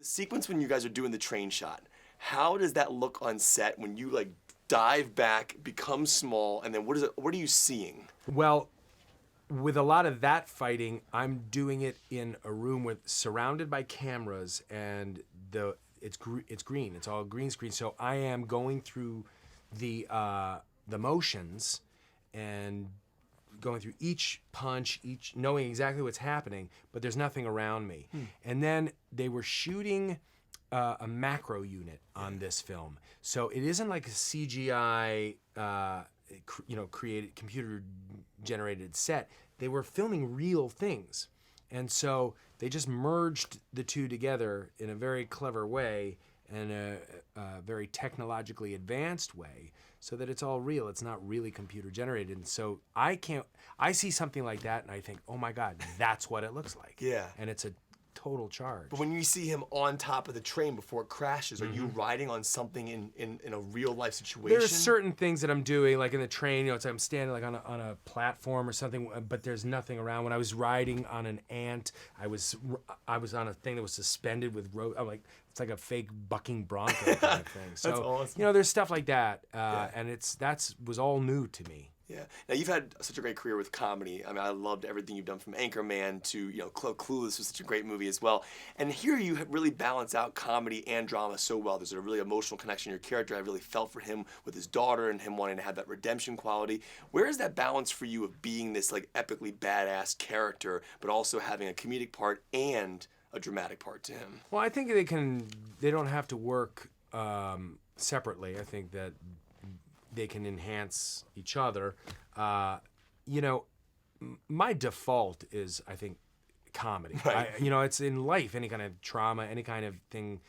The sequence when you guys are doing the train shot, how does that look on set when you like dive back, become small, and then what are you seeing? Well, with a lot of that fighting, I'm doing it in a room surrounded by cameras, and it's green. It's all green screen. So I am going through the motions and going through each punch, knowing exactly what's happening, but there's nothing around me. And then they were shooting a macro unit on this film, so it isn't like a CGI, created computer-generated set. They were filming real things, and so they just merged the two together in a very clever way and a very technologically advanced way, so that it's all real. It's not really computer generated. And so I see something like that and I think, oh my God, that's what it looks like. Yeah. And it's a total charge. But when you see him on top of the train before it crashes, are you riding on something in a real life situation? There's certain things that I'm doing, like in the train, it's like I'm standing like on a platform or something, but there's nothing around. When I was riding on an ant, I was on a thing that was suspended with rope. I'm like, it's like a fake bucking bronco kind of thing. So, That's awesome. There's stuff like that, and that was all new to me. Yeah. Now you've had such a great career with comedy. I mean, I loved everything you've done from Anchorman to Clueless was such a great movie as well. And here you really balance out comedy and drama so well. There's a really emotional connection in your character. I really felt for him with his daughter and him wanting to have that redemption quality. Where is that balance for you of being this like epically badass character, but also having a comedic part and a dramatic part to him? Well, I think they don't have to work separately. I think that they can enhance each other. My default is, I think, comedy. Right. It's in life, any kind of trauma, any kind of thing,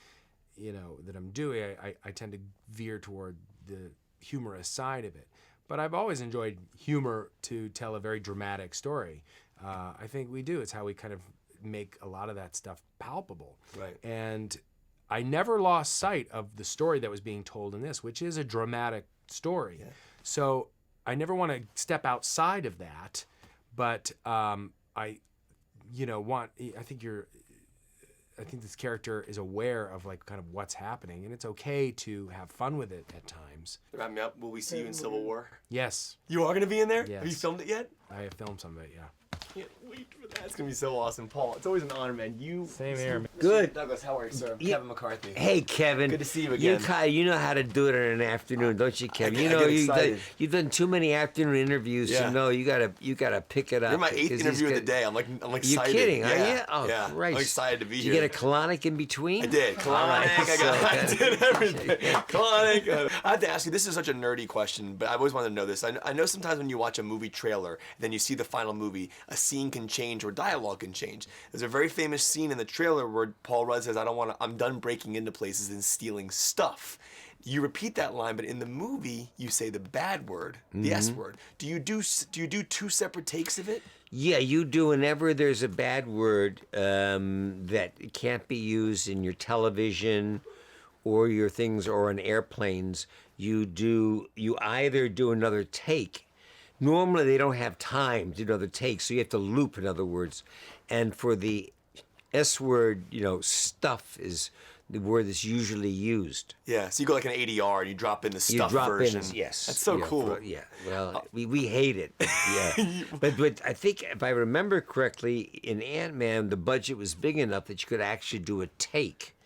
that I'm doing, I tend to veer toward the humorous side of it. But I've always enjoyed humor to tell a very dramatic story. I think we do. It's how we kind of make a lot of that stuff palpable. Right. And I never lost sight of the story that was being told in this, which is a dramatic story. Yeah. So I never want to step outside of that, but I think this character is aware of like kind of what's happening, and it's okay to have fun with it at times. Wrap me up. Will we see you in Civil War? Yes. You are going to be in there? Yes. Have you filmed it yet? I have filmed some of it, yeah. Can't wait for that. It's going to be so awesome. Paul, it's always an honor, man. Same here, man. Good. Douglas, how are you, sir? Yeah. Kevin McCarthy. Hey, Kevin. Good to see you again. You know how to do it in an afternoon, don't you, Kevin? I get You've excited. done too many afternoon interviews Yeah. to know you gotta pick it up. You're my 8th interview of the day. I'm excited. You're kidding, yeah. are you? Oh, yeah. Christ. I'm excited to be Did here. you get a colonic in between? I did. Colonic. I did everything. Colonic. I have to ask you, this is such a nerdy question, but I've always wanted to know this. I know sometimes when you watch a movie trailer, then you see the final movie, a scene can change or dialogue can change. There's a very famous scene in the trailer where Paul Rudd says, I'm done breaking into places and stealing stuff. You repeat that line, but in the movie, you say the bad word, the S word. Do you do 2 separate takes of it? Yeah, you do. Whenever there's a bad word that can't be used in your television or your things or on airplanes, you either do another take. Normally, they don't have time to do another take, so you have to loop, in other words. And for the S word, stuff is the word that's usually used. Yeah, so you go like an ADR and you drop in the stuff version. Yes. That's so cool. Well, we hate it. Yeah. but I think, if I remember correctly, in Ant-Man, the budget was big enough that you could actually do a take.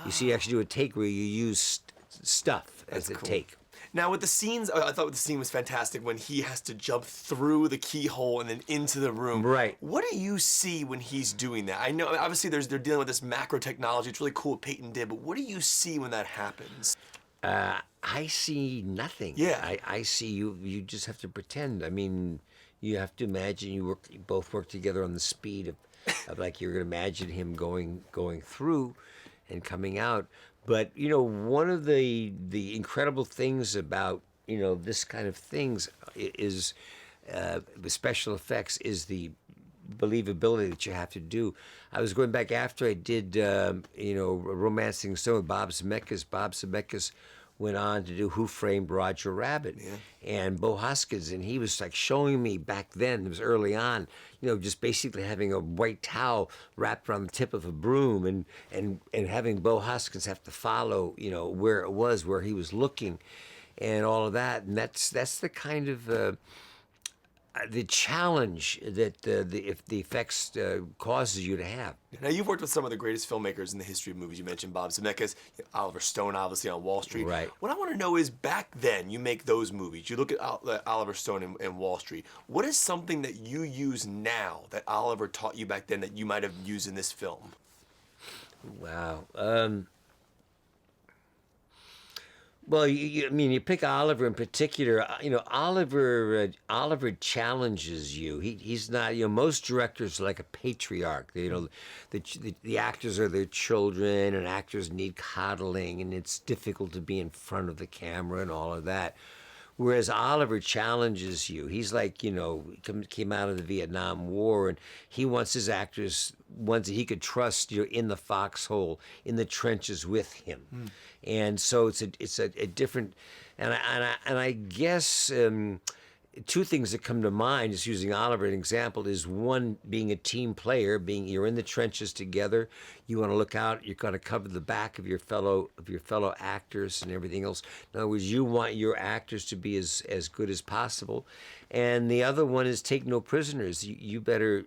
You see, you actually do a take where you use stuff as a take. Now with the scenes, I thought the scene was fantastic when he has to jump through the keyhole and then into the room. Right. What do you see when he's doing that? I know, obviously, they're dealing with this macro technology. It's really cool what Peyton did, but what do you see when that happens? I see nothing. Yeah. I see you. You just have to pretend. I mean, you have to imagine you both work together on the speed of like you're going to imagine him going through and coming out. But, one of the incredible things about, this kind of things is, with special effects, is the believability that you have to do. I was going back after I did, Romancing Stone with Bob Zemeckis. Bob Zemeckis went on to do Who Framed Roger Rabbit, and Bo Hoskins, and he was like showing me back then, it was early on, just basically having a white towel wrapped around the tip of a broom, and having Bo Hoskins have to follow, where it was, where he was looking, and all of that, and that's the kind of the challenge that if the effects causes you to have. Now, you've worked with some of the greatest filmmakers in the history of movies. You mentioned Bob Zemeckis, Oliver Stone, obviously, on Wall Street. Right. What I want to know is, back then, you make those movies. You look at Oliver Stone and Wall Street. What is something that you use now that Oliver taught you back then that you might have used in this film? Wow. Well, you pick Oliver in particular. Oliver challenges you. He's not. Most directors are like a patriarch. The actors are their children, and actors need coddling, and it's difficult to be in front of the camera and all of that. Whereas Oliver challenges you. He's like, came out of the Vietnam War, and he wants his actors, ones that he could trust, in the foxhole, in the trenches with him. And so it's a different, and I guess two things that come to mind, just using Oliver as an example, is one, being a team player, you're in the trenches together. You want to look out. You're going to cover the back of your fellow actors and everything else. In other words, you want your actors to be as good as possible. And the other one is take no prisoners. You better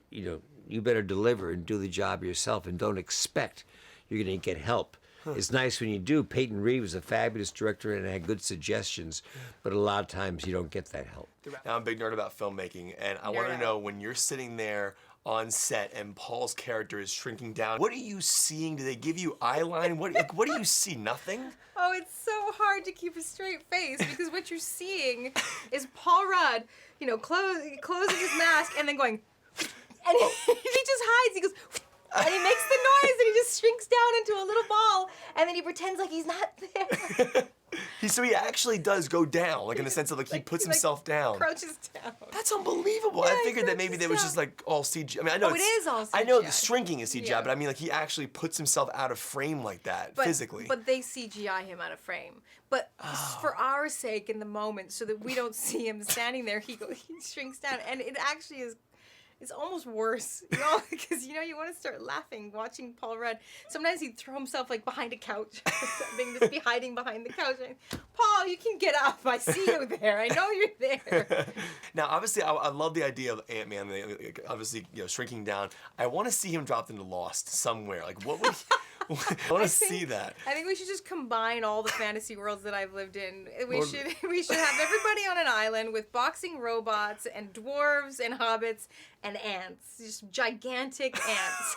deliver and do the job yourself, and don't expect you're going to get help. It's nice when you do. Peyton Reed was a fabulous director and had good suggestions, but a lot of times you don't get that help. Now, I'm a big nerd about filmmaking, and I want to know, when you're sitting there on set and Paul's character is shrinking down, what are you seeing? Do they give you eyeline? What do you see? Nothing? Oh, it's so hard to keep a straight face, because what you're seeing is Paul Rudd, closing his mask and then going, and he just hides. He goes, and he makes the noise, and he just shrinks down into a little ball, and then he pretends like he's not there. So he actually does go down, like in the sense of he puts himself down. Crouches down. That's unbelievable. Yeah, I figured that maybe that was just all CGI. I mean, I know it is all CGI. I know the shrinking is CGI, Yeah. but I mean, he actually puts himself out of frame like that physically. But they CGI him out of frame. But for our sake, in the moment, so that we don't see him standing there, he shrinks down, and it actually is. It's almost worse, because you want to start laughing watching Paul Rudd. Sometimes he'd throw himself behind a couch or something, just be hiding behind the couch. And, Paul, you can get up. I see you there. I know you're there. Now, obviously, I love the idea of Ant-Man, obviously, shrinking down. I want to see him dropped into Lost somewhere. What would? I want to see that. I think we should just combine all the fantasy worlds that I've lived in. We should have everybody on an island with boxing robots and dwarves and hobbits and ants, just gigantic ants.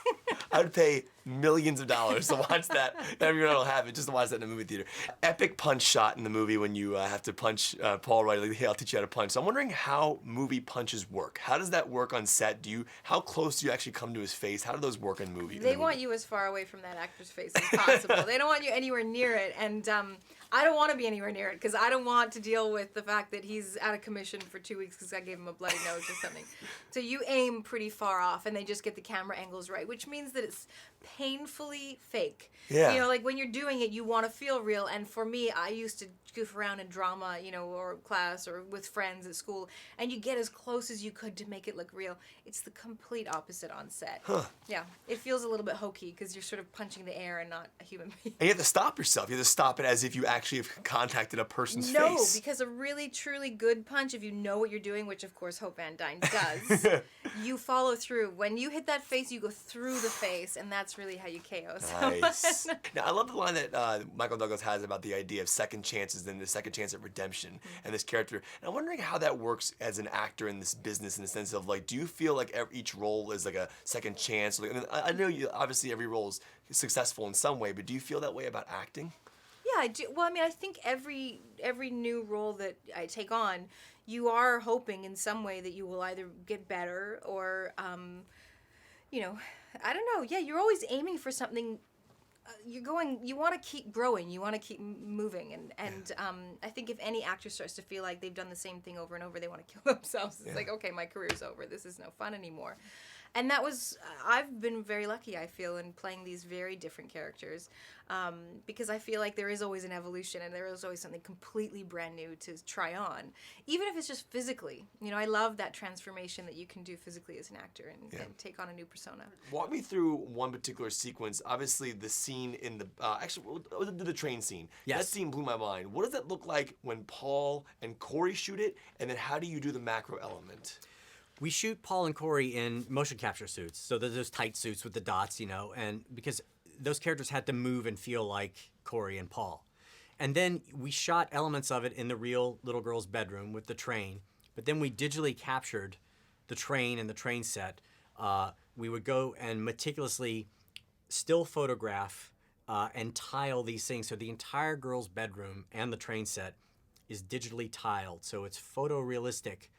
I'd pay millions of dollars to watch that. Everyone will have it just to watch that in a movie theater. Epic punch shot in the movie when you have to punch Paul Rudd. Hey, I'll teach you how to punch. So I'm wondering how movie punches work. How does that work on set? How close do you actually come to his face? How do those work in movies? They want you as far away from that actor's face as possible. They don't want you anywhere near it, and I don't want to be anywhere near it, because I don't want to deal with the fact that he's out of commission for 2 weeks because I gave him a bloody nose or something. So you aim pretty far off, and they just get the camera angles right, which means that it's painfully fake. Yeah. When you're doing it, you want to feel real. And for me, I used to goof around in drama, or class or with friends at school, and you get as close as you could to make it look real. It's the complete opposite on set. Yeah, it feels a little bit hokey because you're sort of punching the air and not a human being. And you have to stop yourself. You have to stop it as if you actually have contacted a person's face. No, because a really, truly good punch, if you know what you're doing, which of course Hope Van Dyne does, you follow through. When you hit that face, you go through the face, and that's really how you KO someone. Nice. Now, I love the line that Michael Douglas has about the idea of second chances and the second chance at redemption and this character. And I'm wondering how that works as an actor in this business, in the sense of do you feel like each role is like a second chance? I know obviously every role is successful in some way, but do you feel that way about acting? Yeah, I do. Well, I think every new role that I take on, you are hoping in some way that you will either get better or, I don't know. Yeah, you're always aiming for something. You want to keep growing. You want to keep moving. And I think if any actor starts to feel like they've done the same thing over and over, they want to kill themselves. It's like, okay, my career's over. This is no fun anymore. And that was, I've been very lucky, I feel, in playing these very different characters, because I feel like there is always an evolution and there is always something completely brand new to try on, even if it's just physically. You know, I love that transformation that you can do physically as an actor and take on a new persona. Walk me through one particular sequence. Obviously, the scene in the actually the train scene. Yes. That scene blew my mind. What does that look like when Paul and Corey shoot it, and then how do you do the macro element? We shoot Paul and Corey in motion capture suits, so there's those tight suits with the dots, you know, and because those characters had to move and feel like Corey and Paul. And then we shot elements of it in the real little girl's bedroom with the train, but then we digitally captured the train and the train set. We would go and meticulously still photograph and tile these things. So the entire girl's bedroom and the train set is digitally tiled, so it's photorealistic,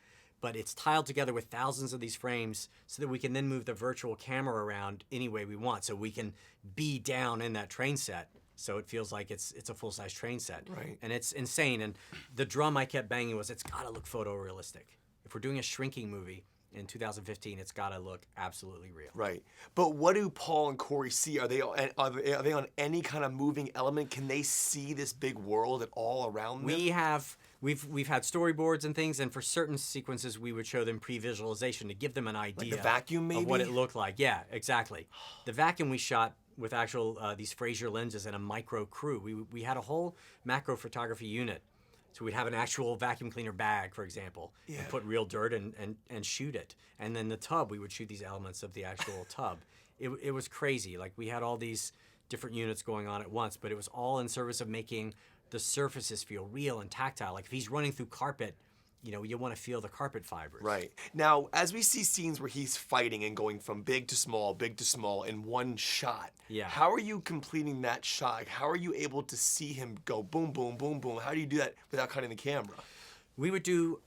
but it's tiled together with thousands of these frames so that we can then move the virtual camera around any way we want. So we can be down in that train set, so it feels like it's a full-size train set. Right. And it's insane. And the drum I kept banging was, it's got to look photorealistic. If we're doing a shrinking movie in 2015, it's got to look absolutely real. Right. But what do Paul and Corey see? Are they on any kind of moving element? Can they see this big world at all around them? We've had storyboards and things, and for certain sequences we would show them pre-visualization to give them an idea the vacuum, maybe? of what it looked like. Yeah, exactly. The vacuum we shot with actual these Fraser lenses and a micro crew. We had a whole macro photography unit. So we'd have an actual vacuum cleaner bag, for example, and put real dirt and shoot it. And then the tub, we would shoot these elements of the actual tub. It was crazy. Like, we had all these different units going on at once, but it was all in service of making the surfaces feel real and tactile. Like, if he's running through carpet, you know, you want to feel the carpet fibers. Right. Now, as we see scenes where he's fighting and going from big to small in one shot, how are you completing that shot? Like, how are you able to see him go boom, boom, boom, boom? How do you do that without cutting the camera? We would do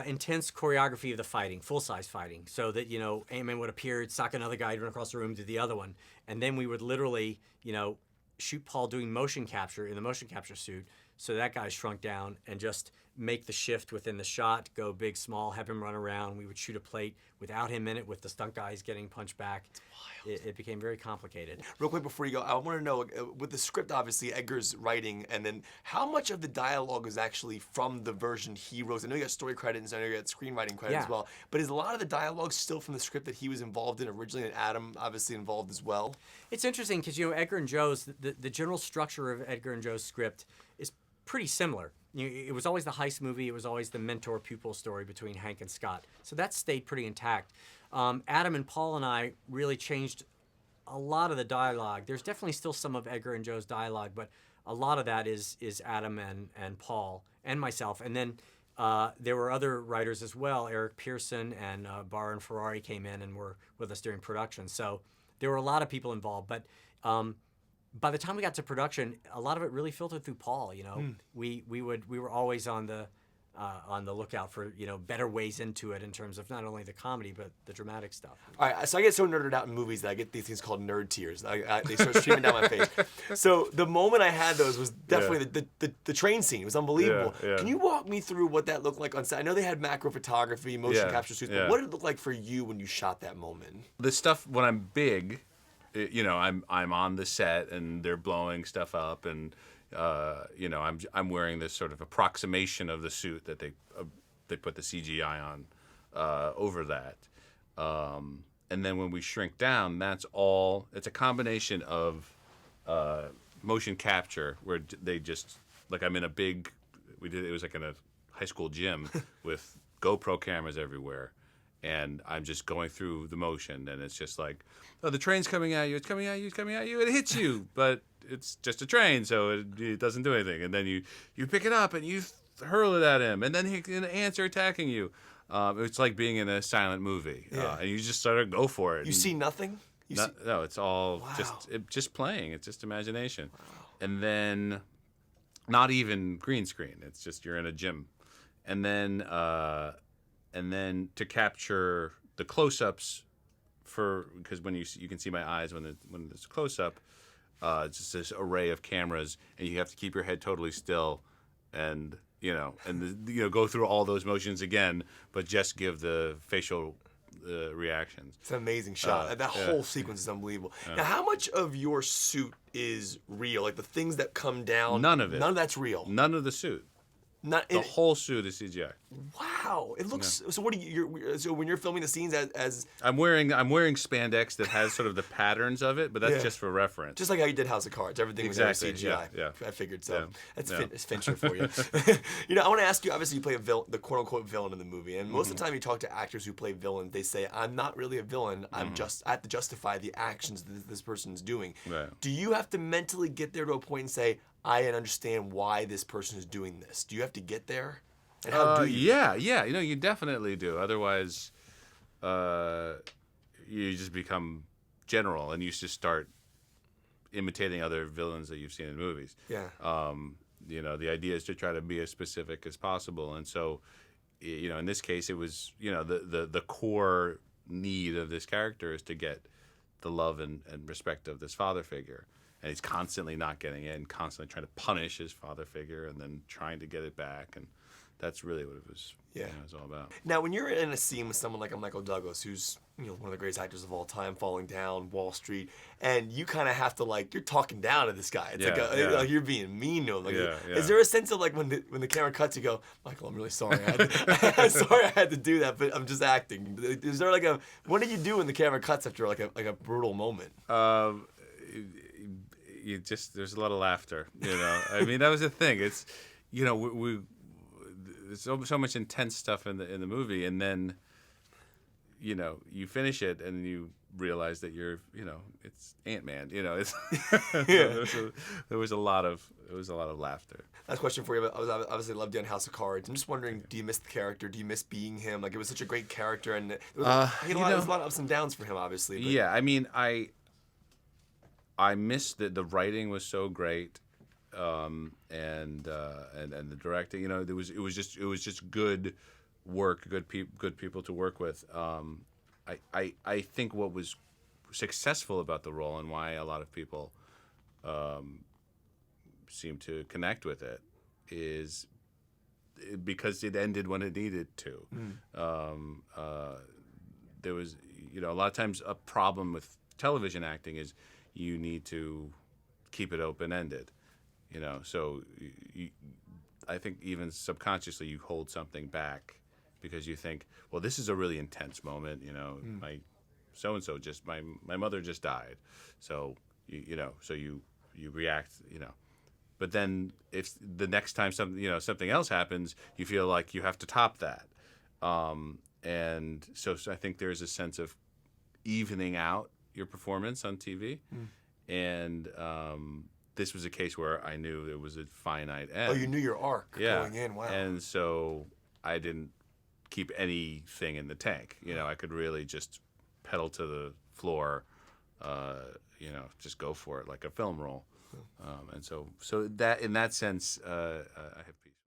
intense choreography of the fighting, full-size fighting, so that, you know, Ant-Man would appear, sock another guy, run across the room to the other one. And then we would literally, you know, shoot Paul doing motion capture in the motion capture suit, so that guy's shrunk down, and just make the shift within the shot, go big, small, have him run around. We would shoot a plate without him in it, with the stunt guys getting punched back. It became very complicated. Real quick before you go, I want to know, with the script, obviously, Edgar's writing, and then how much of the dialogue is actually from the version he wrote? I know you got story credits, and I know you got screenwriting credit as well, but is a lot of the dialogue still from the script that he was involved in originally, and Adam obviously involved as well? It's interesting because, you know, Edgar and Joe's, the general structure of Edgar and Joe's script is pretty similar. It was always the heist movie. It was always the mentor-pupil story between Hank and Scott. So that stayed pretty intact. Adam and Paul and I really changed a lot of the dialogue. There's definitely still some of Edgar and Joe's dialogue, but a lot of that is Adam and Paul and myself. And then there were other writers as well. Eric Pearson and Barr and Ferrari came in and were with us during production. So there were a lot of people involved. But by the time we got to production, a lot of it really filtered through Paul. You know, we were always on the lookout for, you know, better ways into it in terms of not only the comedy but the dramatic stuff. All right, so I get so nerded out in movies that I get these things called nerd tears. They start streaming down my face. So the moment I had those was definitely the train scene. It was unbelievable. Yeah. Can you walk me through what that looked like on set? I know they had macro photography, motion capture suits, but what did it look like for you when you shot that moment? The stuff when I'm big, you know, I'm on the set and they're blowing stuff up, and you know, I'm wearing this sort of approximation of the suit that they put the CGI on over that, and then when we shrink down, that's all. It's a combination of motion capture where they just, like, I'm in a big. It was like in a high school gym with GoPro cameras everywhere. And I'm just going through the motion, and it's just like, oh, the train's coming at you, it's coming at you, it's coming at you, it hits you, but it's just a train, so it doesn't do anything. And then you pick it up and you hurl it at him, and then the ants are attacking you. It's like being in a silent movie, and you just sort of go for it. You see nothing? No, it's all just playing. It's just imagination. Wow. And then not even green screen. It's just you're in a gym, and then to capture the close-ups, because when you can see my eyes when there's a close-up, it's just this array of cameras, and you have to keep your head totally still, and go through all those motions again, but just give the facial reactions. It's an amazing shot. That whole sequence is unbelievable. Now, how much of your suit is real? Like the things that come down. None of it. None of that's real. None of the suit. Not The whole suit is CGI. Wow, it looks. So what do so when you're filming the scenes as I'm wearing spandex that has sort of the patterns of it, but that's just for reference. just like how you did House of Cards, everything Exactly, was CGI. yeah. I figured so. Yeah, That's yeah. It's Fincher for you. I want to ask you. Obviously, you play a villain, the quote unquote villain in the movie, and most of the time you talk to actors who play villains, they say, "I'm not really a villain. I have to justify the actions that this person's doing." Right. Do you have to mentally get there to a point and say, "I understand why this person is doing this"? Do you have to get there? And how do you? Yeah. You definitely do. Otherwise, you just become general, and you just start imitating other villains that you've seen in movies. Yeah. The idea is to try to be as specific as possible, and so, in this case, it was, the core need of this character is to get the love and respect of this father figure. And he's constantly not getting it, and constantly trying to punish his father figure, and then trying to get it back, and that's really what it was. Yeah. It was all about. Now, when you're in a scene with someone like a Michael Douglas, who's one of the greatest actors of all time, falling down Wall Street, and you kind of have to you're talking down to this guy. It's like you're being mean to him. Is there a sense of when the camera cuts, you go, Michael, I'm really sorry. I'm sorry I had to do that, but I'm just acting. Is there what do you do when the camera cuts after a brutal moment? There's a lot of laughter. I mean, that was the thing. It's there's so much intense stuff in the movie, and then you finish it and you realize that you're it's Ant-Man. It's there was a lot of laughter. Last question for you. I was obviously loved you on House of Cards. I'm just wondering, do you miss the character? Do you miss being him? It was such a great character, and there was a lot of ups and downs for him, obviously. But. Yeah, I mean, I missed that the writing was so great, and the directing. It was just good work, good people to work with. I think what was successful about the role and why a lot of people seem to connect with it is because it ended when it needed to. There was a lot of times a problem with television acting is you need to keep it open-ended, so I think even subconsciously you hold something back because you think, well, this is a really intense moment, my so-and-so my mother just died, so so you react, but then if the next time something else happens, you feel like you have to top that, and so I think there's a sense of evening out your performance on TV, and this was a case where I knew there was a finite end. Oh, you knew your arc going in. Wow. And so I didn't keep anything in the tank. I could really just pedal to the floor, just go for it like a film role. And so that in that sense, I have.